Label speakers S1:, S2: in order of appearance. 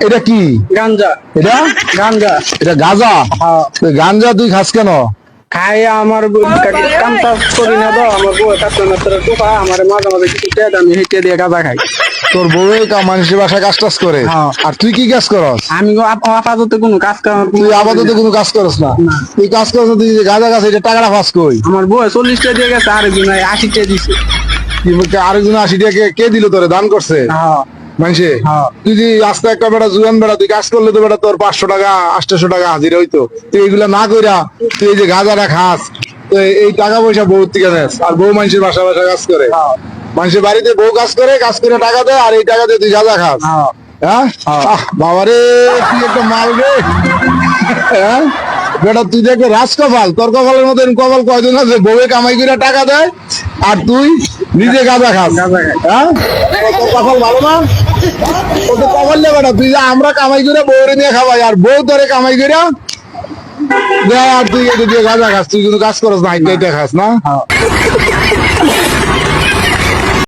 S1: এটা কি?
S2: গাঞ্জা।
S1: এটা
S2: গাঞ্জা।
S1: এটা গাঁজা? গাঞ্জা তুই খাস কেন?
S2: খাই আমার কাম কাজ করি না তো, আমার বউ কাস্টমার টোকা আমার মাঝে মাঝে কিছু টেদ আমি হেঁটে দিয়ে গাঁজা খাই।
S1: তোর বউয়ে মানুষের বাসায় কাজ টাজ করে, আর তুই কি কাজ করস?
S2: আমি আপাতত কোনো কাজ কাম
S1: তুই আপাতত কোনো কাজ করস না? তুই কাজ করস না, তুই যে গাঁজা গাছ এটা টাকাটা ফাঁস কই?
S2: আমার বউ 40টা দিয়ে গেছে, আরেকজন 80টা দিছে।
S1: আরেকজন 80 টাকা কে দিল তোরে? দান করছে মানুষে? তুই যে আস্তে একটা বেটা জুয়ান বেটা, তুই কাজ করলে তো বেটা তোর 500 টাকা 800 টাকা হাজিরা হইতো। তুই এগুলা না কইরা তুই এই যে গাঁজাটা খাস, তো এই টাকা পয়সা বউ থেকে নেস, আর বউ মানুষের বাসা বাসা কাজ করে, মানুষের বাড়িতে বউ কাজ করে টাকা দেয়, আর এই টাকা দিয়ে তুই গাঁজা খাস। হ্যাঁ বাবারে, তুই একটা মাল রে। হ্যাঁ বেটা, তুই দেখবে রাজকপাল, তোর কপালের মতো কপাল কয়জন আছে? বউয়ে কামাই করে টাকা দেয়, আর তুই নিজে গাঁজা খাস। হ্যাঁ, তোর কপাল ভালো না? তোর তো কপাল নেই বেটা, তুই যে আমরা কামাই করে বউরে নিয়ে খাবাই, আর বউ তোরে কামাই করে দেয়, আর তুই এটা দিয়ে গাঁজা খাস। তুই কিন্তু কাজ করস না, এটা খাস না।